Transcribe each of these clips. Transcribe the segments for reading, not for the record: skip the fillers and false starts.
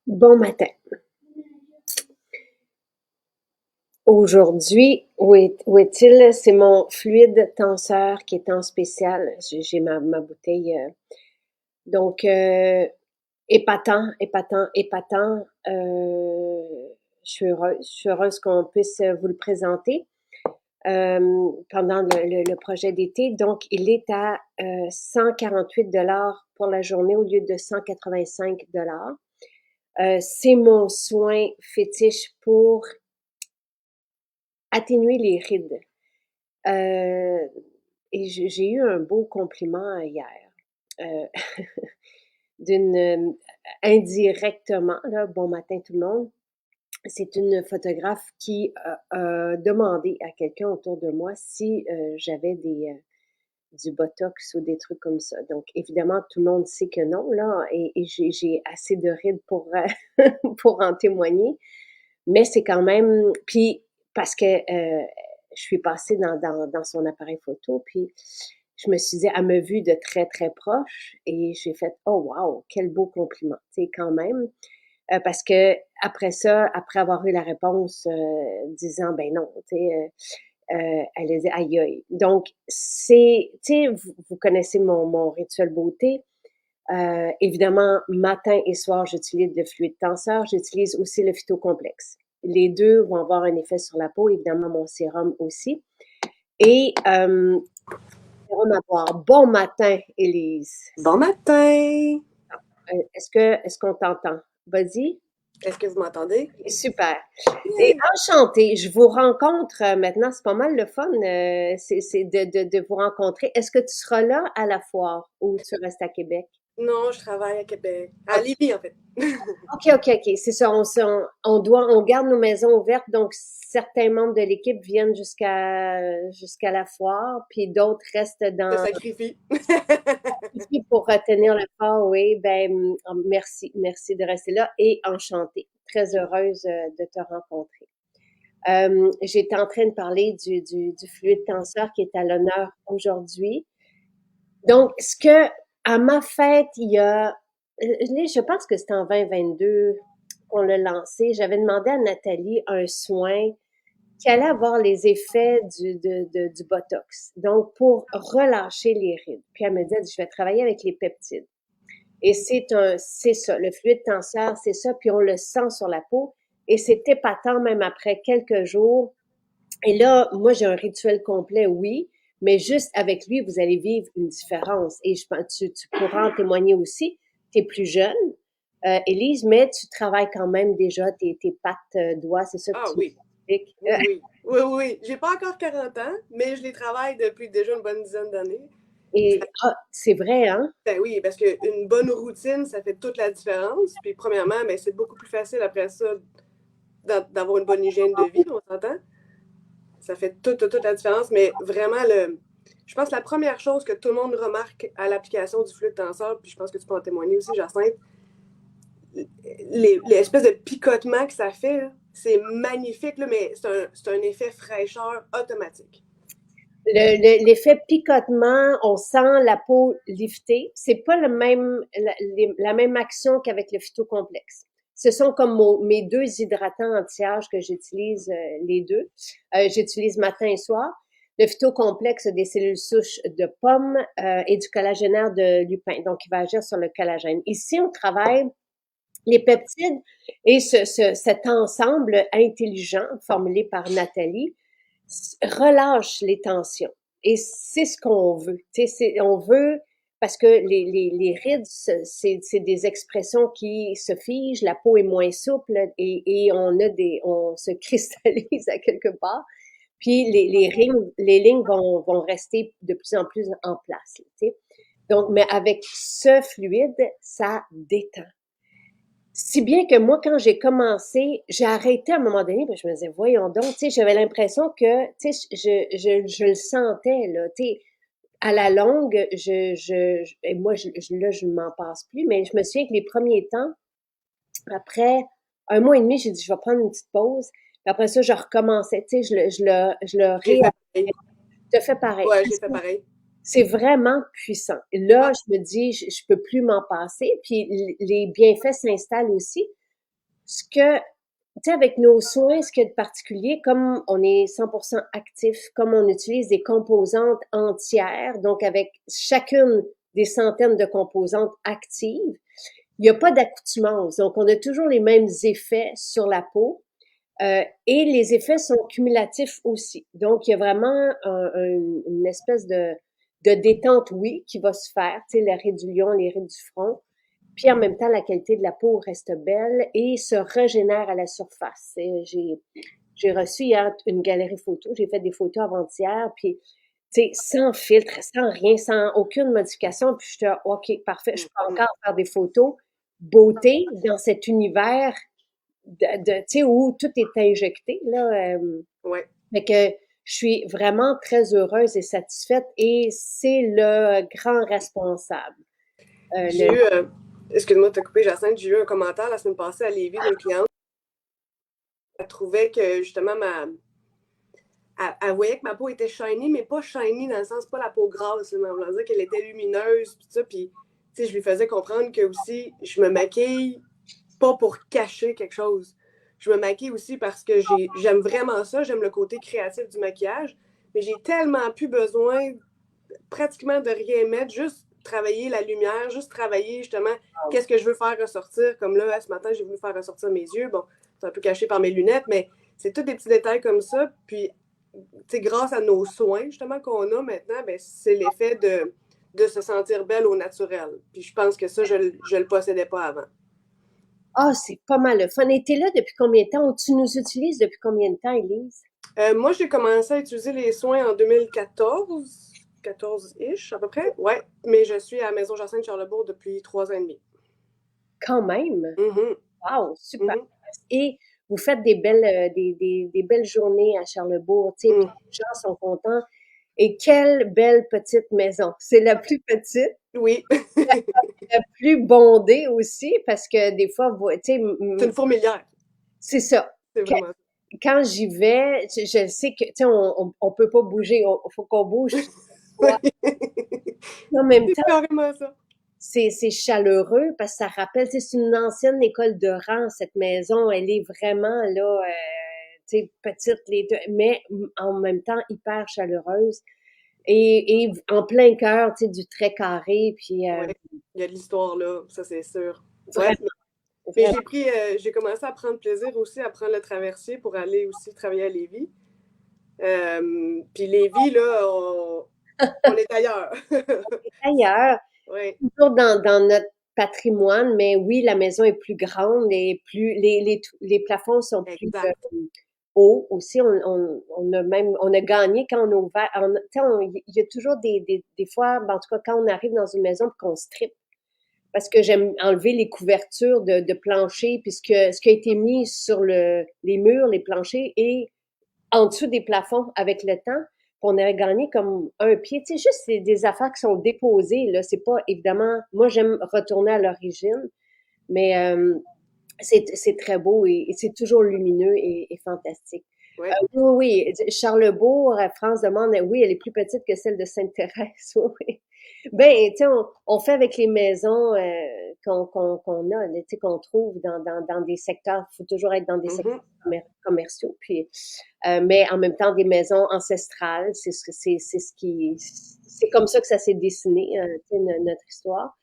Bon matin. Aujourd'hui, où est-il? C'est mon fluide tenseur qui est en spécial. J'ai ma bouteille. Donc, épatant, épatant, épatant. Je suis heureuse qu'on puisse vous le présenter pendant le projet d'été. Donc, il est à 148 $ pour la journée au lieu de 185 $. C'est mon soin fétiche pour atténuer les rides. Euh, et j'ai eu un beau compliment hier euh, d'une indirectement, là, bon matin tout le monde. C'est une photographe qui a demandé à quelqu'un autour de moi si j'avais du botox ou des trucs comme ça. Donc, évidemment, tout le monde sait que non, là, et j'ai assez de rides pour, pour en témoigner. Mais c'est quand même, puis parce que je suis passée dans son appareil photo, puis je me suis dit, elle m'a vue de très, très proche et j'ai fait, oh wow, quel beau compliment, tu sais, quand même. Parce que après ça, après avoir eu la réponse disant, ben non, tu sais, elle a dit, aïe aïe. Donc, c'est, tu sais, vous connaissez mon rituel beauté. Évidemment, matin et soir, j'utilise le fluide tenseur. J'utilise aussi le phytocomplexe. Les deux vont avoir un effet sur la peau, évidemment, mon sérum aussi. Et sérum à boire. Bon matin, Élise. Bon matin! Est-ce qu'on t'entend? Vas-y. Est-ce que vous m'entendez? Super. Et Yeah. enchantée, je vous rencontre maintenant, c'est pas mal le fun, c'est de vous rencontrer. Est-ce que tu seras là à la foire ou tu restes à Québec? Non, je travaille à Québec. À Lévis, en fait. OK. C'est ça. On garde nos maisons ouvertes, donc certains membres de l'équipe viennent jusqu'à la foire, puis d'autres restent Je dans sacrifie. ici pour retenir le fort. Oui, ben merci de rester là et enchantée, très heureuse de te rencontrer. J'étais en train de parler du fluide tenseur qui est à l'honneur aujourd'hui. Donc, à ma fête, je pense que c'était en 2022 qu'on l'a lancé. J'avais demandé à Nathalie un soin qui allait avoir les effets du Botox. Donc, pour relâcher les rides. Puis elle me dit, je vais travailler avec les peptides. Et c'est ça, le fluide tenseur, c'est ça. Puis on le sent sur la peau. Et c'est épatant même après quelques jours. Et là, moi, j'ai un rituel complet, oui, mais juste avec lui, vous allez vivre une différence. Et je pense, tu pourras en témoigner aussi. Tu es plus jeune, Élise, mais tu travailles quand même déjà tes pattes, doigts, c'est ça que Ah tu oui. m'expliques. Oui, oui. Oui, oui. J'ai pas encore 40 ans, mais je les travaille depuis déjà une bonne dizaine d'années. Et c'est vrai, hein? Ben oui, parce qu'une bonne routine, ça fait toute la différence. Puis premièrement, ben, c'est beaucoup plus facile après ça d'avoir une bonne hygiène de vie, on s'entend? Ça fait toute la différence. Mais vraiment, je pense que la première chose que tout le monde remarque à l'application du fluide tenseur, puis je pense que tu peux en témoigner aussi, Jacinthe, les espèces de picotements que ça fait, c'est magnifique, là, mais c'est un effet fraîcheur automatique. L'effet picotement, on sent la peau liftée. C'est pas la même action qu'avec le phytocomplexe. Ce sont comme mes deux hydratants anti-âge que j'utilise les deux. J'utilise matin et soir. Le phytocomplexe a des cellules souches de pommes et du collagénaire de lupin, donc il va agir sur le collagène. Ici, on travaille les peptides et cet ensemble intelligent formulé par Nathalie relâche les tensions. Et c'est ce qu'on veut. On veut, parce que les rides, c'est des expressions qui se figent, la peau est moins souple et on se cristallise à quelque part. Puis les lignes vont rester de plus en plus en place. Donc, mais avec ce fluide, ça détend. Si bien que moi, quand j'ai commencé, j'ai arrêté à un moment donné, je me disais, voyons donc, tu sais, j'avais l'impression que, tu sais, je le sentais, là, tu sais, à la longue, et moi, là, je ne m'en passe plus, mais je me souviens que les premiers temps, après un mois et demi, j'ai dit, je vais prendre une petite pause. Puis après ça, je recommençais, tu sais, je le J'ai fait pareil. je fais pareil. Ouais, j'ai fait pareil. C'est vraiment puissant. Là, Ouais. je me dis, je peux plus m'en passer. Puis les bienfaits s'installent aussi ce que, tu sais, avec nos soins, ce qu'il y a de particulier, comme on est 100% actif, comme on utilise des composantes entières, donc avec chacune des centaines de composantes actives, il n'y a pas d'accoutumance. Donc, on a toujours les mêmes effets sur la peau. Et les effets sont cumulatifs aussi. Donc, il y a vraiment une espèce de détente, oui, qui va se faire, tu sais, les rides du lion, les rides du front. Puis en même temps, la qualité de la peau reste belle et se régénère à la surface. J'ai reçu hier une galerie photo, j'ai fait des photos avant-hier, puis tu sais, sans filtre, sans rien, sans aucune modification. Puis je te OK, parfait, je peux encore faire des photos. Beauté dans cet univers tu sais, où tout est injecté, là. Ouais. Fait que je suis vraiment très heureuse et satisfaite et c'est le grand responsable. J'ai eu, excuse-moi de te couper, Jacinthe, j'ai eu un commentaire la semaine passée à Lévis d'une cliente. Elle trouvait que justement elle voyait que ma peau était shiny, mais pas shiny dans le sens, pas la peau grasse, mais on va dire qu'elle était lumineuse, puis ça, puis je lui faisais comprendre que aussi, je me maquille pas pour cacher quelque chose. Je me maquille aussi parce que j'aime vraiment ça, j'aime le côté créatif du maquillage, mais j'ai tellement plus besoin pratiquement de rien mettre, juste travailler la lumière, juste travailler justement qu'est-ce que je veux faire ressortir. Comme là, ce matin, j'ai voulu faire ressortir mes yeux. Bon, c'est un peu caché par mes lunettes, mais c'est tous des petits détails comme ça. Puis, grâce à nos soins, justement, qu'on a maintenant, ben, c'est l'effet de se sentir belle au naturel. Puis je pense que ça, je le possédais pas avant. Ah, c'est pas mal le fun. Et t'es là depuis combien de temps? Ou tu nous utilises depuis combien de temps, Élise? Moi, j'ai commencé à utiliser les soins en 2014, 14-ish à peu près. Ouais, mais je suis à la Maison Jacinthe-Charlebourg depuis 3 ans et demi. Quand même. Mm-hmm. Wow, super. Mm-hmm. Et vous faites des belles, des belles journées à Charlebourg, tu sais, puis les gens sont contents. Et quelle belle petite maison. C'est la plus petite, Oui. la plus bondée aussi, parce que des fois, tu sais, C'est une fourmilière. c'est ça. C'est vraiment ça. Quand j'y vais, je sais que, tu sais, on peut pas bouger, il faut qu'on bouge. En même C'est temps, carrément ça. c'est chaleureux parce que ça rappelle, tu sais, c'est une ancienne école de rang, cette maison. Elle est vraiment, là, tu sais, petite, les deux, mais en même temps, hyper chaleureuse. Et en plein cœur, tu sais, du très carré, puis Ouais. Il y a de l'histoire là, ça c'est sûr. Ouais. vraiment, Mais vraiment. j'ai commencé à prendre plaisir aussi à prendre le traversier pour aller aussi travailler à Lévis. Puis Lévis, là, on est ailleurs. Ailleurs, Oui, toujours dans notre patrimoine, mais oui, la maison est plus grande et plus les plafonds sont plus exact. hauts aussi. On a même on a gagné quand on a ouvert. Tu sais, il y a toujours des fois, ben, en tout cas, quand on arrive dans une maison et qu'on strip, parce que j'aime enlever les couvertures de plancher, puisque ce qui a été mis sur les murs, les planchers et en dessous des plafonds avec le temps, on aurait gagné comme un pied. Tu sais, juste c'est des affaires qui sont déposées, là. C'est pas évidemment. Moi, j'aime retourner à l'origine, mais c'est très beau et c'est toujours lumineux et fantastique. Ouais. Oui, oui. Charlebourg, France demande, oui, elle est plus petite que celle de Sainte-Thérèse. Oui. Ben, tu sais, on fait avec les maisons qu'on a, tu sais, qu'on trouve dans des secteurs. Il faut toujours être dans des secteurs Mhm. commerciaux. Puis, mais en même temps, des maisons ancestrales, c'est comme ça que ça s'est dessiné, tu sais, notre histoire.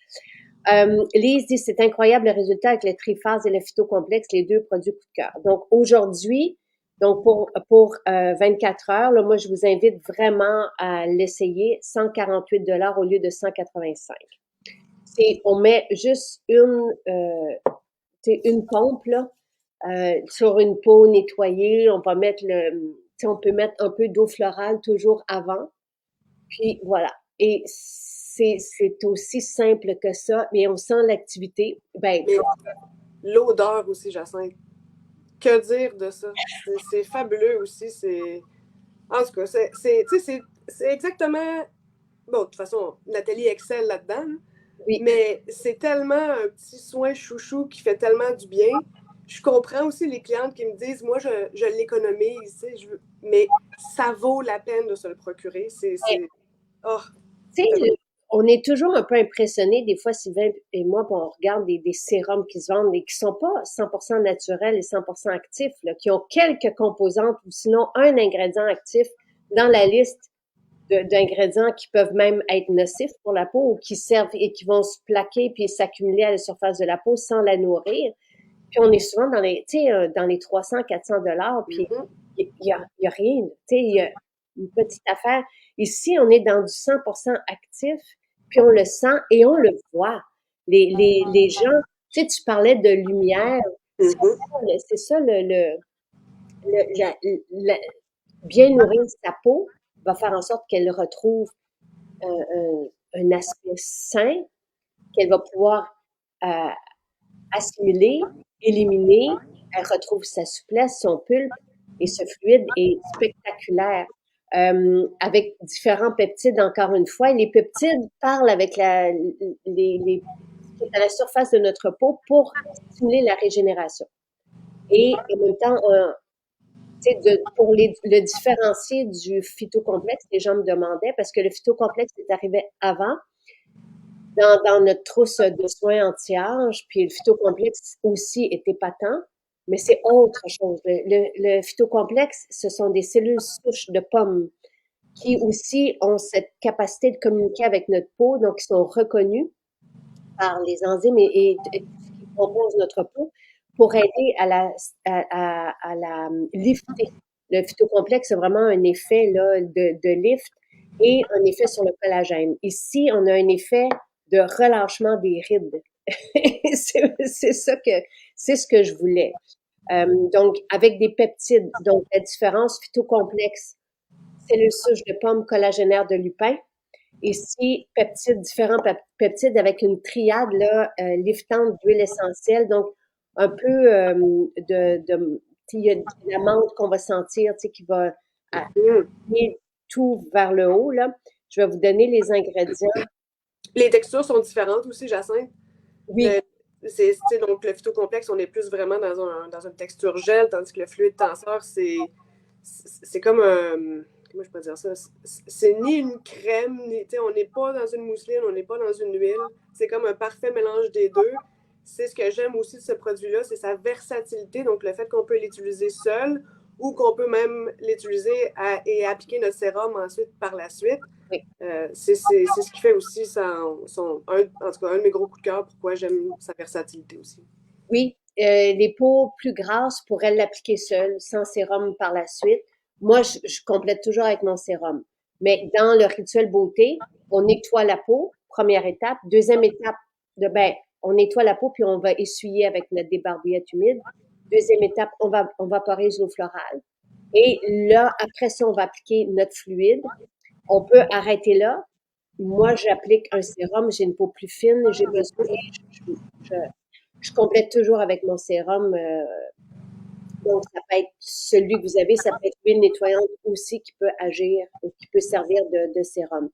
Lise dit, c'est incroyable le résultat avec le triphase et le phytocomplexe, les deux produits coup de cœur. Donc, aujourd'hui, donc pour 24 heures, là, moi, je vous invite vraiment à l'essayer, 148 au lieu de 185. On met juste une pompe, là, sur une peau nettoyée. On va mettre on peut mettre un peu d'eau florale toujours avant. Puis voilà. Et c'est aussi simple que ça, mais on sent l'activité. Ben, Mais l'odeur aussi, Jacinthe. Que dire de ça? C'est fabuleux aussi. En tout cas, c'est exactement. Bon, de toute façon, Nathalie excelle là-dedans, là. oui, Mais c'est tellement un petit soin chouchou qui fait tellement du bien. Je comprends aussi les clientes qui me disent, moi, je l'économise, tu sais, mais ça vaut la peine de se le procurer. ouais. Oh, Tu sais, tellement. on est toujours un peu impressionné des fois, Sylvain et moi, puis on regarde des sérums qui se vendent et qui sont pas 100% naturels et 100% actifs, là, qui ont quelques composantes ou sinon un ingrédient actif dans la liste d'ingrédients qui peuvent même être nocifs pour la peau ou qui servent et qui vont se plaquer puis s'accumuler à la surface de la peau sans la nourrir. Puis on est souvent dans les, tu sais, dans les 300, 400 dollars, puis il y a rien, tu sais, il y a une petite affaire. Ici, on est dans du 100% actif, puis on le sent et on le voit. Les gens, tu sais, tu parlais de lumière, c'est ça bien nourrir sa peau va faire en sorte qu'elle retrouve un aspect sain, qu'elle va pouvoir assimiler, éliminer, elle retrouve sa souplesse, son pulpe, et ce fluide est spectaculaire. Avec différents peptides, encore une fois, et les peptides parlent avec les qui est à la surface de notre peau pour stimuler la régénération. Et en même temps, pour le différencier du phytocomplexe, les gens me demandaient, parce que le phytocomplexe est arrivé avant, dans notre trousse de soins anti-âge, puis le phytocomplexe aussi est épatant, mais c'est autre chose. Le phytocomplexe, ce sont des cellules souches de pommes qui aussi ont cette capacité de communiquer avec notre peau, donc ils sont reconnus par les enzymes et qui composent notre peau pour aider à la lifter. Le phytocomplexe, c'est vraiment un effet là, de lift et un effet sur le collagène. Ici, on a un effet de relâchement des rides. c'est ce que je voulais. Donc, avec des peptides. Donc, la différence phytocomplexe, cellules souches de pommes collagénaires de lupin. Ici, peptides, différents peptides avec une triade là, liftante d'huile essentielle. Donc, un peu il y a de la menthe qu'on va sentir, qui va amener tout vers le haut. Là. Je vais vous donner les ingrédients. Les textures sont différentes aussi, Jacinthe. Oui. Donc, le phytocomplexe, on est plus vraiment dans une texture gel, tandis que le fluide tenseur, c'est comme un. Comment je peux dire ça? C'est ni une crème, ni, on n'est pas dans une mousseline, on n'est pas dans une huile. C'est comme un parfait mélange des deux. C'est ce que j'aime aussi de ce produit-là, c'est sa versatilité, donc le fait qu'on peut l'utiliser seul ou qu'on peut même l'utiliser et appliquer notre sérum ensuite par la suite. Oui. C'est ce qui fait aussi en tout cas, un de mes gros coups de cœur, pourquoi j'aime sa versatilité aussi. Oui, les peaux plus grasses pourraient l'appliquer seule, sans sérum par la suite. Moi, je complète toujours avec mon sérum. Mais dans le rituel beauté, on nettoie la peau, première étape. Deuxième étape, on nettoie la peau puis on va essuyer avec notre débarbouillette humide. Deuxième étape, on vaporise l'eau florale. Et là, après ça, on va appliquer notre fluide. On peut arrêter là. Moi, j'applique un sérum, j'ai une peau plus fine, j'ai besoin, je complète toujours avec mon sérum. Donc, ça peut être celui que vous avez, ça peut être l'huile nettoyante aussi qui peut agir ou qui peut servir de sérum.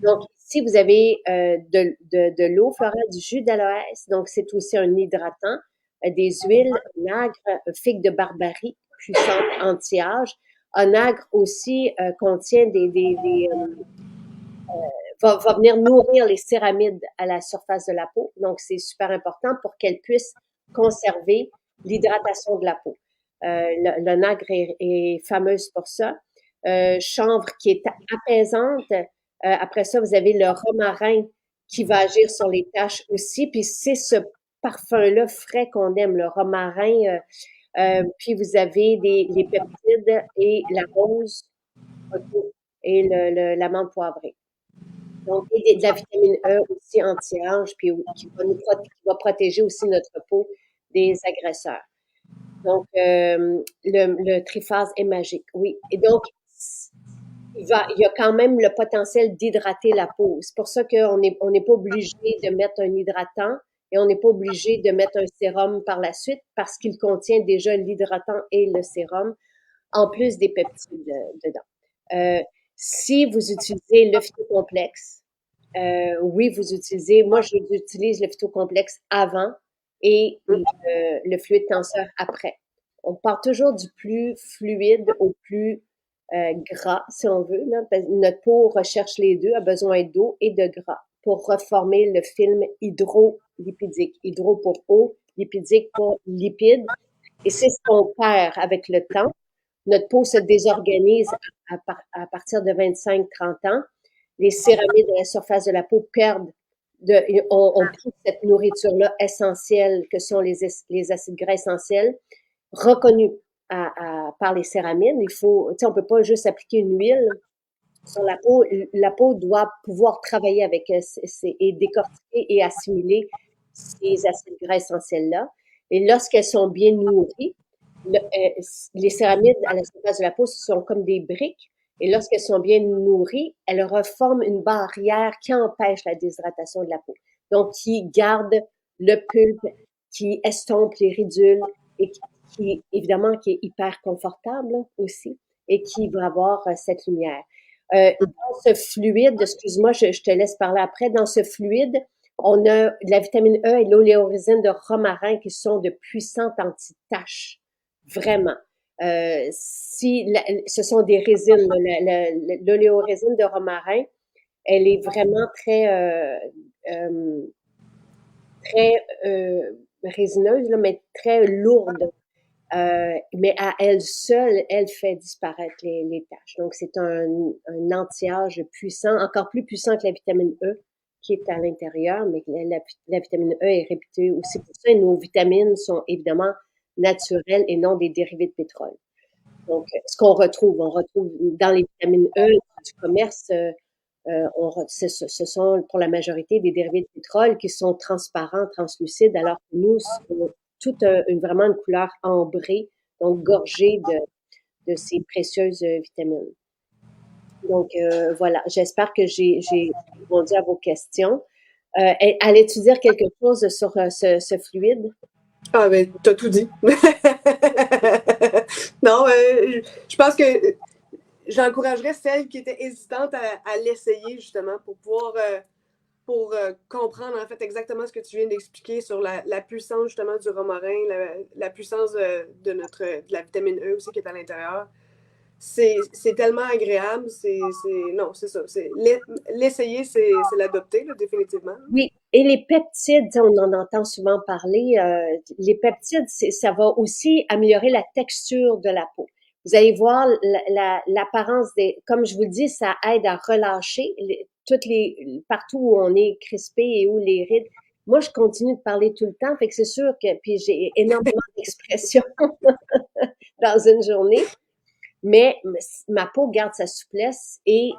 Donc, ici, vous avez de l'eau florale, du jus d'aloès, donc c'est aussi un hydratant, des huiles, onagre, figue de barbarie, puissante anti-âge. Onagre aussi contient va venir nourrir les céramides à la surface de la peau. Donc, c'est super important pour qu'elle puisse conserver l'hydratation de la peau. Le nagre est fameuse pour ça. Chanvre qui est apaisante. Après ça, vous avez le romarin qui va agir sur les taches aussi. Puis c'est ce parfum-là frais qu'on aime, le romarin. Puis vous avez les peptides et la rose et la menthe poivrée. Donc, et de la vitamine E aussi anti-âge, puis qui va protéger aussi notre peau des agresseurs. Donc, le triphase est magique, oui. Et donc, il y a quand même le potentiel d'hydrater la peau. C'est pour ça qu'on n'est pas obligé de mettre un hydratant et on n'est pas obligé de mettre un sérum par la suite parce qu'il contient déjà l'hydratant et le sérum, en plus des peptides dedans. Si vous utilisez le phytocomplexe, oui, moi j'utilise le phytocomplexe avant et le fluide tenseur après. On part toujours du plus fluide au plus gras, si on veut. Là, parce que notre peau recherche les deux, a besoin d'eau et de gras. pour reformer le film hydrolipidique. Hydro pour eau, lipidique pour lipide. Et c'est ce qu'on perd avec le temps. Notre peau se désorganise à partir de 25-30 ans. Les céramides à la surface de la peau perdent on perd cette nourriture-là essentielle que sont les acides gras essentiels reconnus par les céramides. On peut pas juste appliquer une huile sur la peau. La peau doit pouvoir travailler avec et décortiquer et assimiler ces acides gras essentiels-là. Et lorsqu'elles sont bien nourries, les céramides à la surface de la peau sont comme des briques. Et lorsqu'elles sont bien nourries, elles reforment une barrière qui empêche la déshydratation de la peau. Donc, qui garde le pulpe, qui estompe les ridules et évidemment, qui est hyper confortable aussi et qui va avoir cette lumière. Dans ce fluide, excuse-moi, je te laisse parler après, dans ce fluide, on a la vitamine E et l'oléorésine de romarin qui sont de puissantes anti-taches. Vraiment. Ce sont des résines, l'oléorésine de romarin, elle est vraiment très résineuse, là, mais très lourde. Mais à elle seule, elle fait disparaître les taches. Donc, c'est un anti-âge puissant, encore plus puissant que la vitamine E qui est à l'intérieur, mais la vitamine E est réputée aussi pour ça. Et nos vitamines sont évidemment naturelles et non des dérivés de pétrole. Donc, ce qu'on retrouve, on retrouve dans les vitamines E du commerce, ce sont pour la majorité des dérivés de pétrole qui sont transparents, translucides, alors que nous, c'est toute vraiment une couleur ambrée, donc gorgée de ces précieuses vitamines. Donc, voilà, j'espère que j'ai répondu à vos questions. Allais-tu dire quelque chose sur ce fluide? Ah, ben, t'as tout dit. Non, je pense que j'encouragerais celles qui étaient hésitantes à l'essayer, justement, pour pouvoir comprendre, en fait, exactement ce que tu viens d'expliquer sur la puissance, justement, du romarin, la puissance de la vitamine E aussi qui est à l'intérieur. C'est tellement agréable. Non, c'est ça. L'essayer, c'est l'adopter, là, définitivement. Oui, et les peptides, on en entend souvent parler. Les peptides, ça va aussi améliorer la texture de la peau. Vous allez voir l'apparence comme je vous le dis, ça aide à relâcher partout où on est crispé et où les rides. Moi, je continue de parler tout le temps, fait que c'est sûr que, puis j'ai énormément d'expressions dans une journée, mais ma peau garde sa souplesse et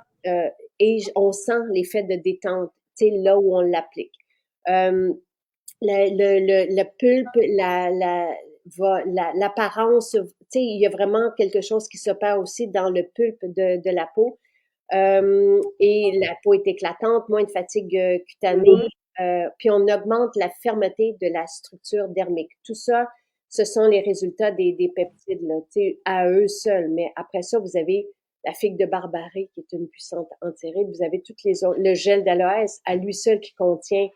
on sent l'effet de détente, tu sais, là où on l'applique. Le pulpe, l'apparence, tu sais, il y a vraiment quelque chose qui s'opère aussi dans le pulpe de la peau. Et la peau est éclatante, moins de fatigue cutanée, puis on augmente la fermeté de la structure dermique. Tout ça, ce sont les résultats des peptides, là, à eux seuls. Mais après ça, vous avez la figue de Barbarie, qui est une puissante antiride. Vous avez toutes les autres. Le gel d'aloès, à lui seul, qui contient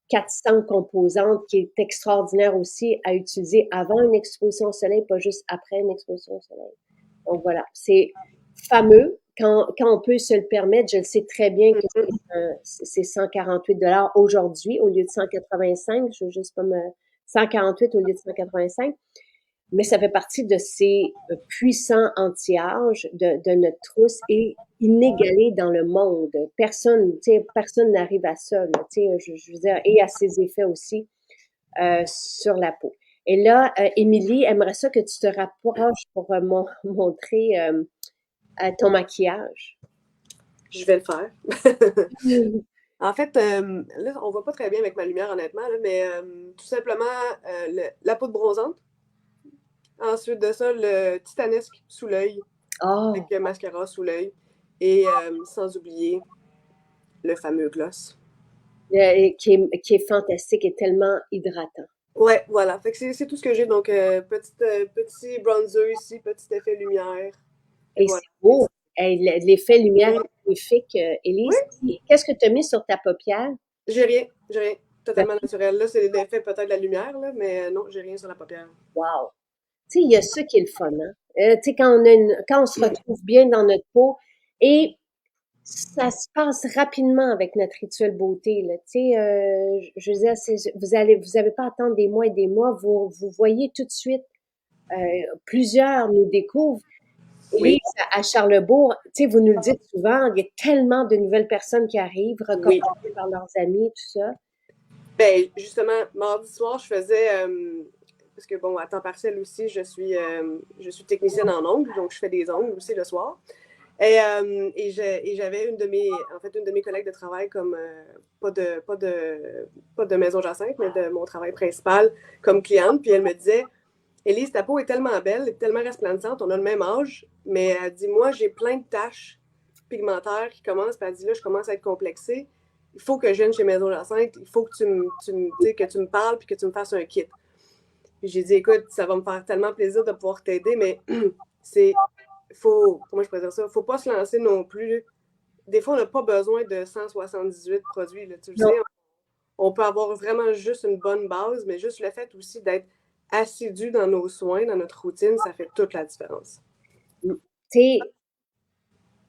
400 composantes, qui est extraordinaire aussi à utiliser avant une exposition au soleil, pas juste après une exposition au soleil. Donc voilà, c'est fameux. Quand on peut se le permettre, je le sais très bien que c'est 148 aujourd'hui au lieu de 185. Je veux juste pas me 148 au lieu de 185. Mais ça fait partie de ces puissants anti-âge de notre trousse et inégalé dans le monde. Personne n'arrive à ça, là, je veux dire, et à ses effets aussi sur la peau. Et là, Émilie, aimerait ça que tu te rapproches pour montrer ton maquillage. Je vais le faire. En fait, là, on voit pas très bien avec ma lumière, honnêtement, là, mais tout simplement la poudre bronzante. Ensuite de ça, le titanesque sous l'œil, avec le mascara sous l'œil. Et sans oublier le fameux gloss. Qui est fantastique et tellement hydratant. Ouais, voilà. Fait que c'est tout ce que j'ai. Donc, petit bronzer ici, petit effet lumière. Et voilà. c'est beau. L'effet lumière est magnifique, Élise. Oui. Qu'est-ce que tu as mis sur ta paupière? J'ai rien. Totalement naturel. Là, c'est l'effet peut-être de la lumière, là, mais non, j'ai rien sur la paupière. Wow! Tu sais, il y a ça qui est le fun, hein? Tu sais, quand on se retrouve bien dans notre peau et Ça se passe rapidement avec notre rituel beauté, là. Tu sais, je veux dire, vous avez pas à attendre des mois et des mois. Vous voyez tout de suite, plusieurs nous découvrent. Oui, Élise, à Charlebourg, tu sais, vous nous le dites souvent, il y a tellement de nouvelles personnes qui arrivent, oui. recommandées par leurs amis, tout ça. Ben, justement, mardi soir, je faisais, parce que bon, à temps partiel aussi, je suis technicienne en ongles, donc je fais des ongles aussi le soir. Et j'avais une de mes collègues de travail comme, pas de, pas de, pas de Maison Jacinthe, mais de mon travail principal comme cliente. Puis elle me disait, Élise, ta peau est tellement belle, tellement resplendissante, on a le même âge, mais elle dit, moi, j'ai plein de taches pigmentaires qui commencent, puis elle dit, là, je commence à être complexée. Il faut que je vienne chez Maison Jacinthe, il faut que que tu me parles puis que tu me fasses un kit. Puis j'ai dit, écoute, ça va me faire tellement plaisir de pouvoir t'aider, mais c'est, comment je pourrais dire ça, faut pas se lancer non plus. Des fois, on n'a pas besoin de 178 produits, là, tu le sais. Non, On peut avoir vraiment juste une bonne base, mais juste le fait aussi d'être assidu dans nos soins, dans notre routine, ça fait toute la différence. tu sais,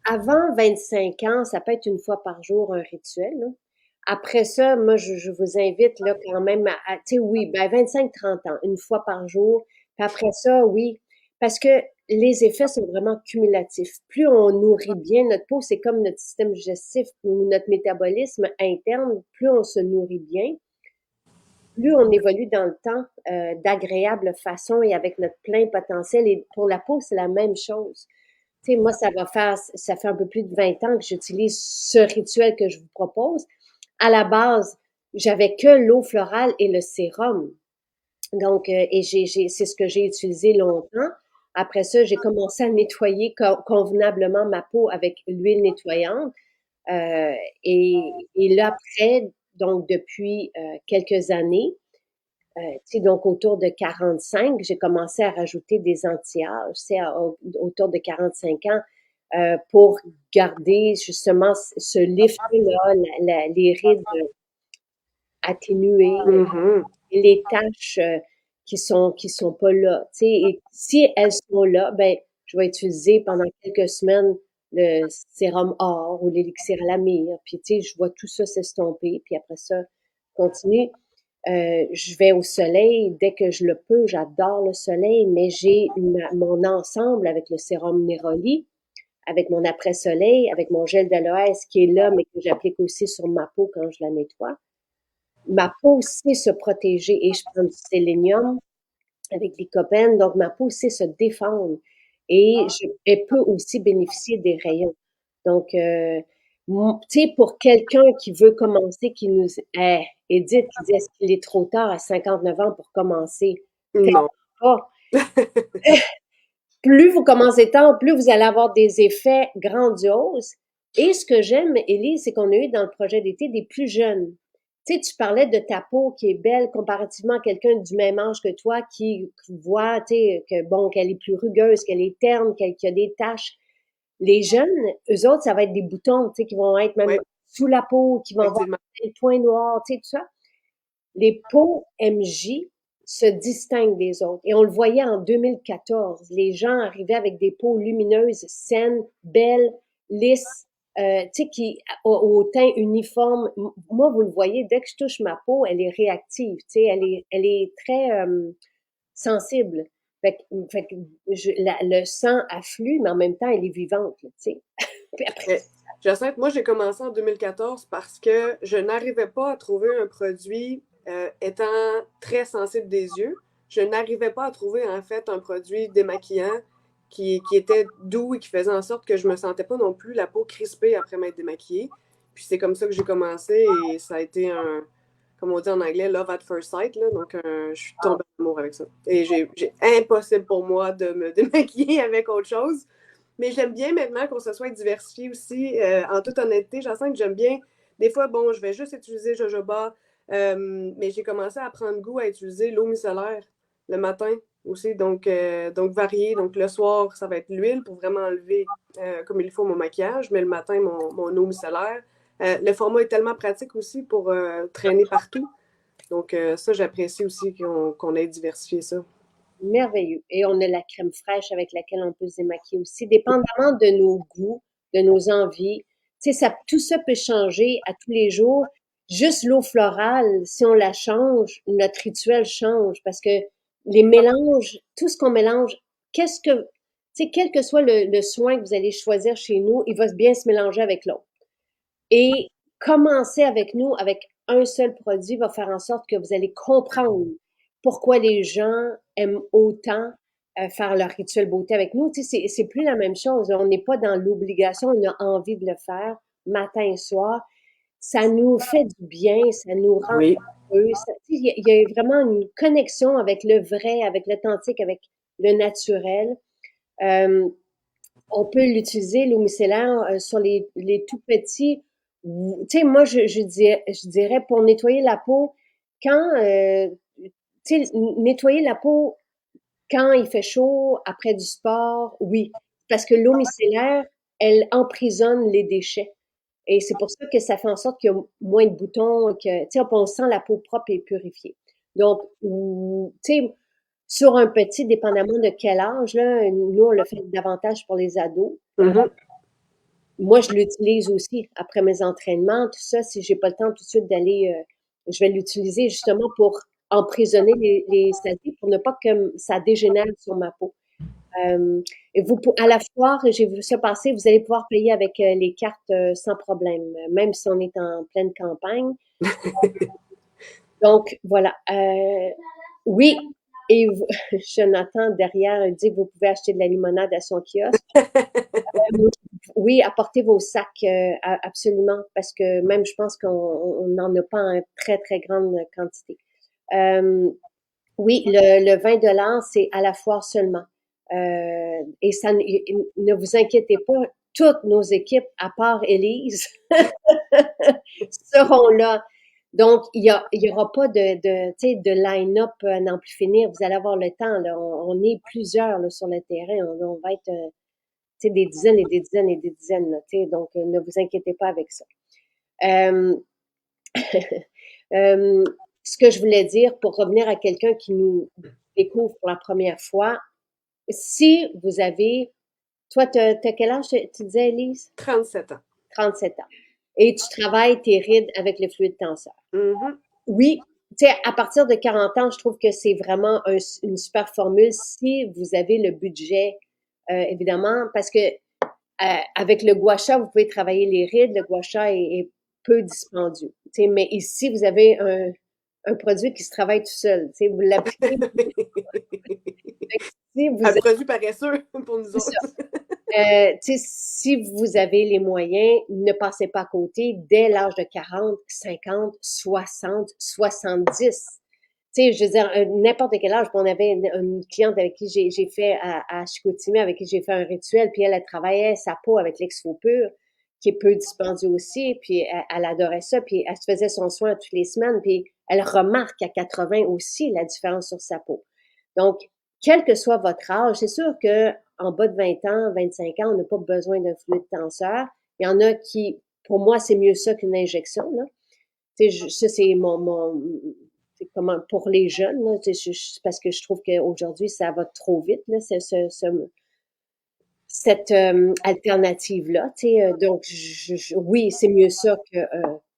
avant 25 ans, ça peut être une fois par jour un rituel, là. Après ça, moi, je vous invite là quand même tu sais, oui, ben 25-30 ans, une fois par jour. Puis après ça, oui, parce que les effets sont vraiment cumulatifs. Plus on nourrit bien notre peau, c'est comme notre système digestif ou notre métabolisme interne, plus on se nourrit bien, plus on évolue dans le temps d'agréable façon et avec notre plein potentiel. Et pour la peau, c'est la même chose. Tu sais, moi, ça fait un peu plus de 20 ans que j'utilise ce rituel que je vous propose. À la base, j'avais que l'eau florale et le sérum. Donc, et c'est ce que j'ai utilisé longtemps. Après ça, j'ai commencé à nettoyer convenablement ma peau avec l'huile nettoyante. Euh, et là, après, donc depuis quelques années, tu sais, donc autour de 45, j'ai commencé à rajouter des anti-âges, tu sais, autour de 45 ans, pour garder justement ce lift-là, les rides atténuées, Mhm. les taches qui sont pas là. Tu sais, et si elles sont là, ben, je vais utiliser pendant quelques semaines le sérum or ou l'élixir à la myrrhe. Puis, tu sais, je vois tout ça s'estomper. Puis après ça, continue. Je vais au soleil dès que je le peux. J'adore le soleil, mais j'ai mon ensemble avec le sérum Neroli, avec mon après-soleil, avec mon gel d'aloès qui est là, mais que j'applique aussi sur ma peau quand je la nettoie. Ma peau sait se protéger et je prends du sélénium avec des copains, donc ma peau sait se défendre et elle peut aussi bénéficier des rayons. Donc, tu sais, pour quelqu'un qui veut commencer, qui nous... Edith qui dit, est-ce qu'il est trop tard à 59 ans pour commencer? Tellement Non. pas. Plus vous commencez tard, plus vous allez avoir des effets grandioses. Et ce que j'aime, Élie, c'est qu'on a eu dans le projet d'été des plus jeunes. Tu sais, tu parlais de ta peau qui est belle comparativement à quelqu'un du même âge que toi qui voit, tu sais, que bon, qu'elle est plus rugueuse, qu'elle est terne, qu'elle a des taches. Les jeunes, eux autres, ça va être des boutons, tu sais, qui vont être même Oui, sous la peau, qui vont avoir effectivement. des points noirs, tu sais, tout ça. Les peaux MJ se distinguent des autres. Et on le voyait en 2014. Les gens arrivaient avec des peaux lumineuses, saines, belles, lisses, tu sais, au teint uniforme. Moi, vous le voyez, dès que je touche ma peau, elle est réactive, tu sais, elle est très sensible. Fait que le sang afflue, mais en même temps, elle est vivante, tu sais. Puis après, Mais, Jacinthe, moi, j'ai commencé en 2014 parce que je n'arrivais pas à trouver un produit étant très sensible des yeux. Je n'arrivais pas à trouver, en fait, un produit démaquillant qui était doux et qui faisait en sorte que je me sentais pas non plus la peau crispée après m'être démaquillée. Puis c'est comme ça que j'ai commencé et ça a été comme on dit en anglais, love at first sight. Là, donc, je suis tombée en amour avec ça. Et j'ai impossible pour moi de me démaquiller avec autre chose. Mais j'aime bien maintenant qu'on se soit diversifié aussi. En toute honnêteté, j'en sens que j'aime bien. Des fois, bon, je vais juste utiliser jojoba, mais j'ai commencé à prendre goût à utiliser l'eau micellaire le matin aussi. Donc varié. Donc le soir, ça va être l'huile pour vraiment enlever comme il faut mon maquillage, mais le matin, mon eau micellaire. Le format est tellement pratique aussi pour traîner partout. Donc ça, j'apprécie aussi qu'on ait diversifié ça. merveilleux. Et on a la crème fraîche avec laquelle on peut se démaquiller aussi, dépendamment de nos goûts, de nos envies. Tu Tu sais, tout ça peut changer à tous les jours. Juste l'eau florale, si on la change, notre rituel change parce que les mélanges, tout ce qu'on mélange, qu'est-ce que, tu sais, quel que soit le soin que vous allez choisir chez nous, il va bien se mélanger avec l'autre. Et commencer avec nous, avec un seul produit, va faire en sorte que vous allez comprendre pourquoi les gens aiment autant faire leur rituel beauté avec nous. Tu sais, c'est plus la même chose. On n'est pas dans l'obligation, on a envie de le faire matin et soir. Ça nous fait du bien, ça nous rend Oui. heureux. Il y a vraiment une connexion avec le vrai, avec l'authentique, avec le naturel. Euh, on peut l'utiliser, l'eau micellaire, sur les tout petits. Tu sais, moi, je dirais pour nettoyer la peau, quand, tu sais, nettoyer la peau quand il fait chaud, après du sport, oui. Parce que l'eau micellaire, elle emprisonne les déchets. Et c'est pour ça que ça fait en sorte qu'il y a moins de boutons, que, tu sais, on sent la peau propre et purifiée. Donc, tu sais, sur un petit, dépendamment de quel âge, là, nous, on le fait davantage pour les ados. Mhm. Moi, je l'utilise aussi après mes entraînements, tout ça. Si j'ai pas le temps tout de suite d'aller, je vais l'utiliser justement pour emprisonner les saletés, pour ne pas que ça dégénère sur ma peau. Et à la foire, j'ai vu ça passer, vous allez pouvoir payer avec les cartes sans problème, même si on est en pleine campagne. Donc, voilà. Oui, et Jonathan, derrière, dit que vous pouvez acheter de la limonade à son kiosque. Oui, apportez vos sacs, absolument, parce que même, je pense qu'on n'en a pas en très, très grande quantité. Euh, oui, le 20 $, c'est à la foire seulement. Et ça, ne vous inquiétez pas, toutes nos équipes, à part Élise, seront là. Donc, il y aura pas tu sais, de line-up à n'en plus finir. Vous allez avoir le temps, là. On est plusieurs, là, sur le terrain. On va être, tu sais, des dizaines et des dizaines et des dizaines, là, tu sais. Donc, ne vous inquiétez pas avec ça. Euh, euh, Ce que je voulais dire pour revenir à quelqu'un qui nous découvre pour la première fois, si vous avez, toi, t'as quel âge, tu disais, Elise? 37 ans. 37 ans. Et tu travailles tes rides avec le fluide tenseur. Mhm. Oui, tu sais, à partir de 40 ans, je trouve que c'est vraiment une super formule si vous avez le budget, évidemment, parce que avec le gua sha, vous pouvez travailler les rides. Le gua sha est peu dispendieux. Tu sais, mais ici, vous avez un produit qui se travaille tout seul. Tu sais, vous l'appliquez. Si vous Un êtes, produit paresseux pour nous c'est ça. autres. Tu sais, si vous avez les moyens, ne passez pas à côté dès l'âge de 40, 50, 60, 70. Tu sais, je veux dire, n'importe quel âge. On avait une cliente avec qui j'ai fait à Chicoutimi, avec qui j'ai fait un rituel, puis elle travaillait sa peau avec l'exfo pur, qui est peu dispendieux aussi, puis elle adorait ça, puis elle se faisait son soin toutes les semaines, puis elle remarque à 80 aussi la différence sur sa peau. Donc, quel que soit votre âge, c'est sûr que en bas de 20 ans, 25 ans, on n'a pas besoin d'un fluide tenseur. Il y en a qui, pour moi, c'est mieux ça qu'une injection, là. Tu sais, ça, c'est c'est comment, pour les jeunes, là, parce que je trouve qu'aujourd'hui, ça va trop vite, là, cette alternative-là. Tu sais, donc, oui, c'est mieux ça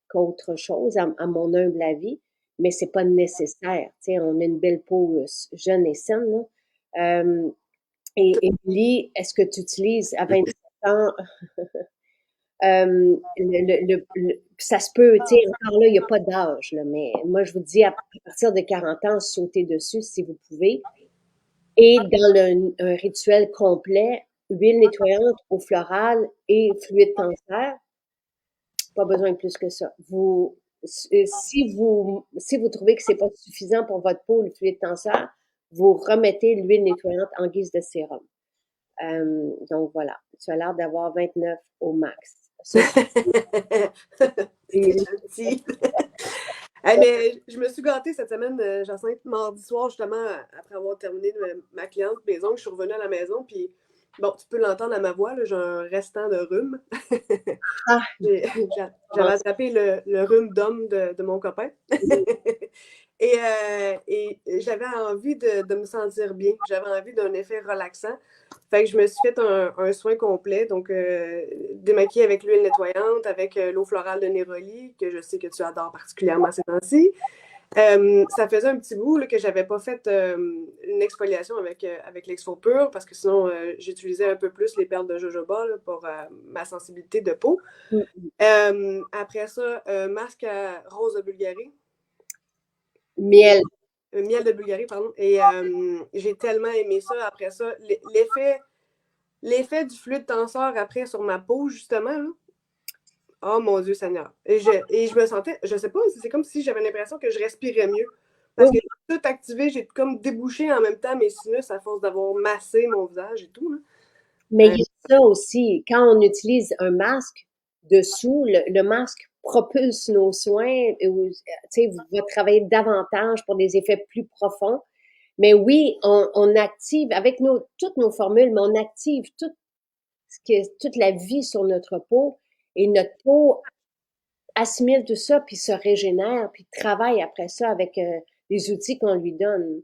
qu'autre chose, à mon humble avis, mais c'est pas nécessaire. Tu sais, on a une belle peau jeune et saine, là. Et Émilie, est-ce que tu utilises à 27 ans, ça se peut, tu sais, encore là, il n'y a pas d'âge, là, mais moi, je vous dis, à partir de 40 ans, sautez dessus si vous pouvez. Et dans un rituel complet, huile nettoyante, eau florale et fluide tenseur, pas besoin de plus que ça. Si vous trouvez que c'est pas suffisant pour votre peau, le fluide tenseur, vous remettez l'huile nettoyante en guise de sérum. Donc voilà, tu as l'air d'avoir 29 au max. Ça, C'est gentil. Hey, mais je me suis gâtée cette semaine, Jacinthe, mardi soir, justement, après avoir terminé ma cliente maison, je suis revenue à la maison, puis bon, tu peux l'entendre à ma voix, là, j'ai un restant de rhume. ah, J'avais attrapé le rhume d'homme de mon copain. Et j'avais envie de me sentir bien. J'avais envie d'un effet relaxant. Fait que je me suis fait un soin complet. Donc, démaquiller avec l'huile nettoyante, avec l'eau florale de Néroli, que je sais que tu adores particulièrement ces temps-ci. Ça faisait un petit bout là, que j'avais pas fait une exfoliation avec l'exfo pur parce que sinon, j'utilisais un peu plus les perles de jojoba là, pour ma sensibilité de peau. Après ça, masque à rose de Bulgarie. Miel. Miel de Bulgarie, pardon. Et j'ai tellement aimé ça. Après ça, l'effet du fluide tenseur après sur ma peau, justement, là. Oh mon Dieu Seigneur. Et je me sentais, je sais pas, c'est comme si j'avais l'impression que je respirais mieux. Parce que j'ai tout activé, j'ai comme débouché en même temps mes sinus à force d'avoir massé mon visage et tout. Là. Mais il y a ça aussi, quand on utilise un masque dessous, le masque propulse nos soins, tu sais, va travailler davantage pour des effets plus profonds. Mais oui, on active, avec toutes nos formules, mais on active toute la vie sur notre peau et notre peau assimile tout ça, puis se régénère, puis travaille après ça avec les outils qu'on lui donne.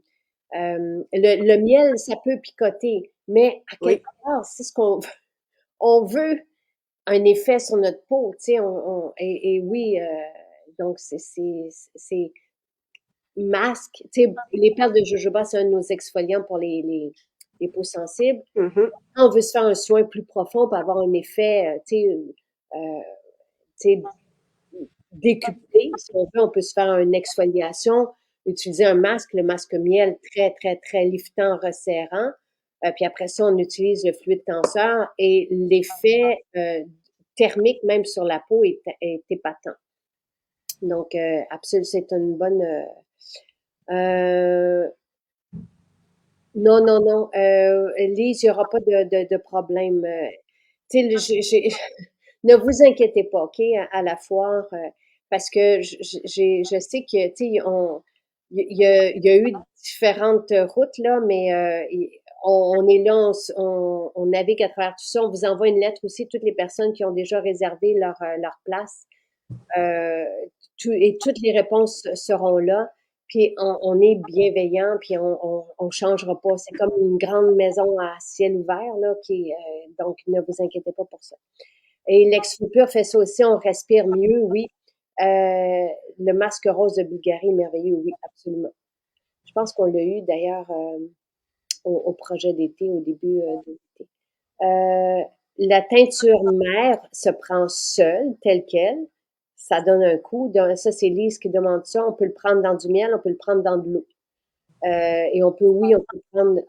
Le miel, ça peut picoter, mais à quelque Oui. part, c'est ce qu'on on veut un effet sur notre peau, tu sais, et oui, donc c'est masque, tu sais, les perles de jojoba, c'est un de nos exfoliants pour les peaux sensibles. Mm-hmm. Quand on veut se faire un soin plus profond pour avoir un effet, euh, tu sais, décuplé, si on veut, on peut se faire une exfoliation, utiliser un masque, le masque miel, très, très, très liftant, resserrant. Puis après ça, on utilise le fluide tenseur et l'effet thermique, même sur la peau, est épatant. Donc, absolument, c'est une bonne... non, non, non. Lise, il n'y aura pas de problème. Tu sais, ne vous inquiétez pas, OK, à la foire, parce que je sais que, tu sais, il y a eu différentes routes, là, mais on est là, on navigue à travers tout ça. On vous envoie une lettre aussi, toutes les personnes qui ont déjà réservé leur place. Euh, et toutes les réponses seront là. Puis on est bienveillant, puis on changera pas. C'est comme une grande maison à ciel ouvert, là, donc ne vous inquiétez pas pour ça. Et l'exfupur fait ça aussi, on respire mieux, oui. Le masque rose de Bulgarie est merveilleux, oui, absolument. Je pense qu'on l'a eu d'ailleurs au projet d'été, au début de l'été. La teinture mère se prend seule, telle qu'elle. Ça donne un coup. Ça, c'est Lise qui demande ça. On peut le prendre dans du miel, on peut le prendre dans de l'eau. Et on peut, oui, on peut prendre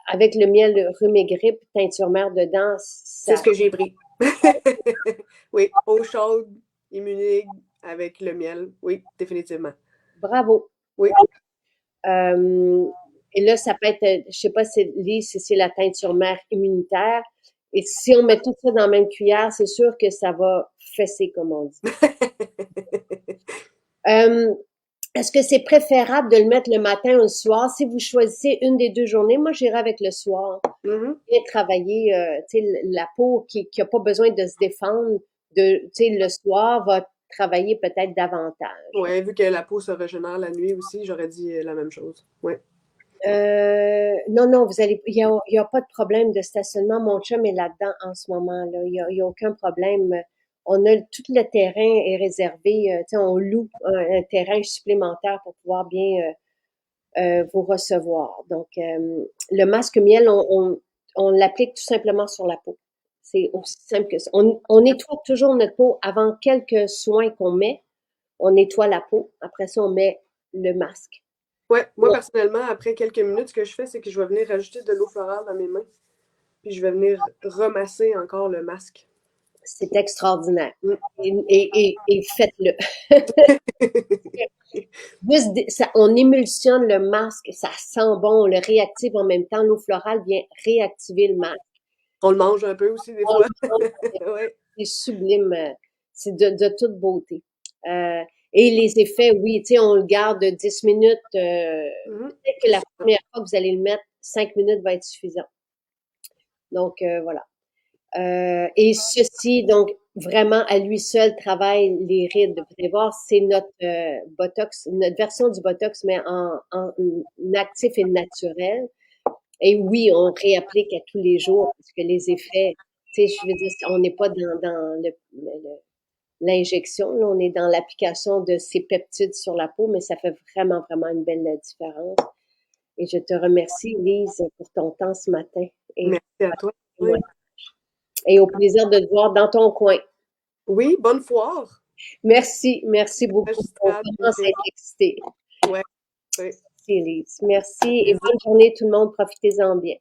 avec le miel de rhume et grippe, teinture mère dedans. C'est ce que j'ai pris. Oui, eau chaude, immunique, avec le miel. Oui, définitivement. Bravo. Oui. Et là, ça peut être, je sais pas si c'est la teinture mère immunitaire. Et si on met tout ça dans la même cuillère, c'est sûr que ça va fesser, comme on dit. Est-ce que c'est préférable de le mettre le matin ou le soir? Si vous choisissez une des deux journées, moi, j'irai avec le soir. Mm-hmm. Et travailler, tu sais, la peau qui a pas besoin de se défendre, tu sais, le soir va travailler peut-être davantage. Ouais, vu que la peau se régénère la nuit aussi, j'aurais dit la même chose. Ouais. Non, non, il y a pas de problème de stationnement. Mon chum est là-dedans en ce moment, là. Il y a aucun problème. Tout le terrain est réservé. Tu sais, on loue un terrain supplémentaire pour pouvoir bien vous recevoir. Donc, le masque miel, on l'applique tout simplement sur la peau. C'est aussi simple que ça. On nettoie toujours notre peau avant quelques soins qu'on met. On nettoie la peau. Après ça, on met le masque. Ouais, moi personnellement, après quelques minutes, ce que je fais, c'est que je vais venir rajouter de l'eau florale dans mes mains. Puis je vais venir remasser encore le masque. C'est extraordinaire. Mm. Et faites-le. On émulsionne le masque, ça sent bon, on le réactive en même temps. L'eau florale vient réactiver le masque. On le mange un peu aussi des On fois. le mange, Ouais. c'est sublime, c'est de toute beauté. Et les effets, oui, tu sais, on le garde 10 minutes. Mhm. Peut-être que la première fois que vous allez le mettre, 5 minutes va être suffisant. Donc, voilà. Et ceci, donc, vraiment à lui seul travaille les rides. Vous allez voir, c'est notre Botox, notre version du Botox, mais en actif et naturel. Et oui, on réapplique à tous les jours parce que les effets, tu sais, je veux dire, on n'est pas dans l'injection, là, on est dans l'application de ces peptides sur la peau, mais ça fait vraiment, vraiment une belle différence. Et je te remercie, Lise, pour ton temps ce matin et Merci à toi. Oui, ouais. Et au plaisir de te voir dans ton coin. oui, bonne foire. Merci beaucoup. On Magistrate, commence à être excités. ouais, oui. Merci, Lise. Merci et bonne journée tout le monde. Profitez-en bien.